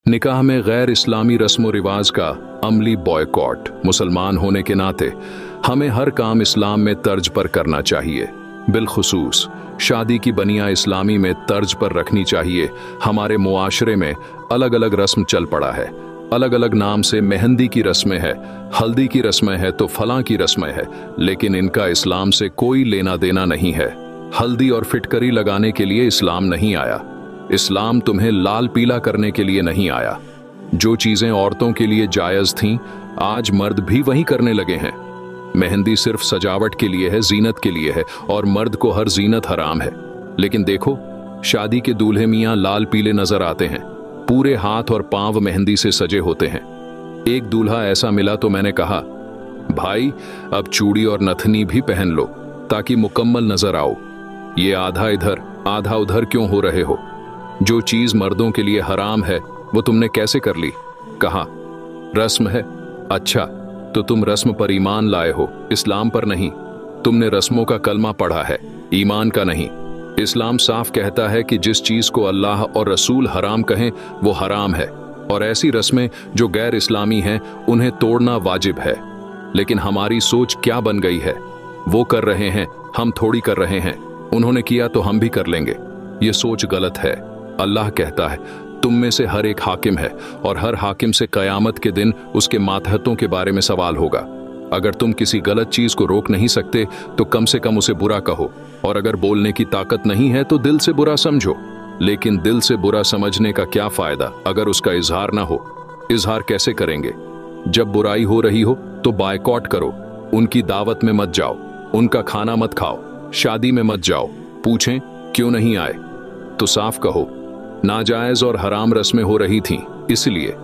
निकाह में गैर इस्लामी रस्म रिवाज का अमली बॉयकॉट। मुसलमान होने के नाते हमें हर काम इस्लाम में तर्ज पर करना चाहिए। बिलखुसूस शादी की बनिया इस्लामी में तर्ज पर रखनी चाहिए। हमारे मुआशरे में अलग अलग रस्म चल पड़ा है, अलग अलग नाम से मेहंदी की रस्में है, हल्दी की रस्में है तो फलां की रस्में है, लेकिन इनका इस्लाम से कोई लेना देना नहीं है। हल्दी और फिटकरी लगाने के लिए इस्लाम नहीं आया। इस्लाम तुम्हें लाल पीला करने के लिए नहीं आया। जो चीजें औरतों के लिए जायज थीं, आज मर्द भी वही करने लगे हैं। मेहंदी सिर्फ सजावट के लिए है, जीनत के लिए है, और मर्द को हर जीनत हराम है। लेकिन देखो, शादी के दूल्हे मियां लाल पीले नजर आते हैं, पूरे हाथ और पांव मेहंदी से सजे होते हैं। एक दूल्हा ऐसा मिला तो मैंने कहा, भाई अब चूड़ी और नथनी भी पहन लो ताकि मुकम्मल नजर आओ। ये आधा इधर आधा उधर क्यों हो रहे हो? जो चीज मर्दों के लिए हराम है वो तुमने कैसे कर ली? कहा रस्म है। अच्छा, तो तुम रस्म पर ईमान लाए हो, इस्लाम पर नहीं। तुमने रस्मों का कलमा पढ़ा है, ईमान का नहीं। इस्लाम साफ कहता है कि जिस चीज को अल्लाह और रसूल हराम कहें वो हराम है, और ऐसी रस्में जो गैर इस्लामी हैं उन्हें तोड़ना वाजिब है। लेकिन हमारी सोच क्या बन गई है? वो कर रहे हैं, हम थोड़ी कर रहे हैं। उन्होंने किया तो हम भी कर लेंगे। ये सोच गलत है। अल्लाह कहता है, तुम में से हर एक हाकिम है, और हर हाकिम से कयामत के दिन उसके मातहतों के बारे में सवाल होगा। अगर तुम किसी गलत चीज को रोक नहीं सकते तो कम से कम उसे बुरा कहो, और अगर बोलने की ताकत नहीं है तो दिल से बुरा समझो। लेकिन दिल से बुरा समझने का क्या फायदा अगर उसका इजहार ना हो? इजहार कैसे करेंगे? जब बुराई हो रही हो तो बायकॉट करो। उनकी दावत में मत जाओ, उनका खाना मत खाओ, शादी में मत जाओ। पूछें क्यों नहीं आए तो साफ कहो नाजायज और हराम रस्में हो रही थीं, इसलिए।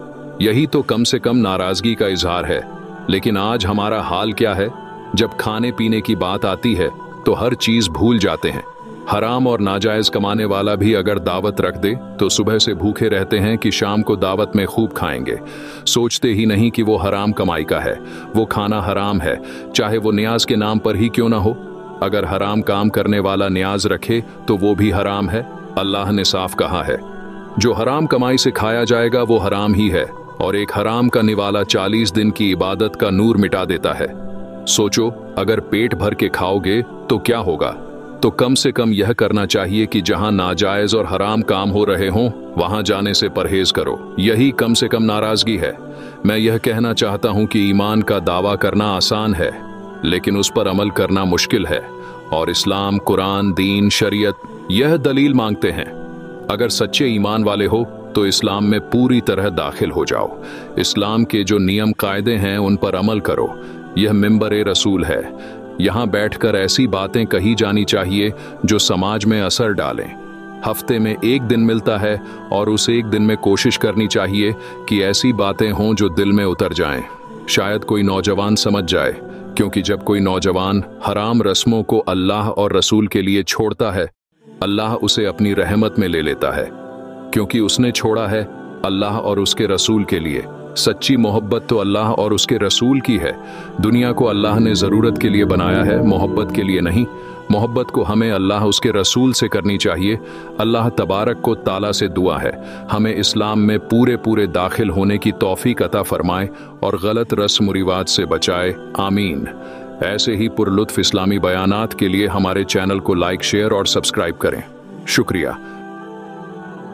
यही तो कम से कम नाराजगी का इजहार है। लेकिन आज हमारा हाल क्या है? जब खाने पीने की बात आती है तो हर चीज भूल जाते हैं। हराम और नाजायज कमाने वाला भी अगर दावत रख दे तो सुबह से भूखे रहते हैं कि शाम को दावत में खूब खाएंगे। सोचते ही नहीं कि वो हराम कमाई का है, वो खाना हराम है, चाहे वो न्याज के नाम पर ही क्यों ना हो। अगर हराम काम करने वाला न्याज रखे तो वो भी हराम है। अल्लाह ने साफ कहा है, जो हराम कमाई से खाया जाएगा वो हराम ही है, और एक हराम का निवाला 40 दिन की इबादत का नूर मिटा देता है। सोचो, अगर पेट भर के खाओगे तो क्या होगा? तो कम से कम यह करना चाहिए कि जहां नाजायज और हराम काम हो रहे हों वहां जाने से परहेज करो। यही कम से कम नाराजगी है। मैं यह कहना चाहता हूं कि ईमान का दावा करना आसान है, लेकिन उस पर अमल करना मुश्किल है, और इस्लाम, कुरान, दीन, शरीयत यह दलील मांगते हैं। अगर सच्चे ईमान वाले हो तो इस्लाम में पूरी तरह दाखिल हो जाओ। इस्लाम के जो नियम कायदे हैं उन पर अमल करो। यह मिंबर रसूल है। यहाँ बैठकर ऐसी बातें कही जानी चाहिए जो समाज में असर डालें। हफ्ते में एक दिन मिलता है, और उस एक दिन में कोशिश करनी चाहिए कि ऐसी बातें हों जो दिल में उतर जाएं। शायद कोई नौजवान समझ जाए, क्योंकि जब कोई नौजवान हराम रस्मों को अल्लाह और रसूल के लिए छोड़ता है, अल्लाह उसे अपनी रहमत में ले लेता है, क्योंकि उसने छोड़ा है अल्लाह और उसके रसूल के लिए। सच्ची मोहब्बत तो अल्लाह और उसके रसूल की है। दुनिया को अल्लाह ने ज़रूरत के लिए बनाया है, मोहब्बत के लिए नहीं। मोहब्बत को हमें अल्लाह उसके रसूल से करनी चाहिए। अल्लाह तबारक को ताला से दुआ है हमें इस्लाम में पूरे पूरे दाखिल होने की तौफीक अता फरमाए और गलत रस्म रिवाज से बचाए। आमीन। ऐसे ही पुरलुत्फ इस्लामी बयानात के लिए हमारे चैनल को लाइक, शेयर और सब्सक्राइब करें। शुक्रिया।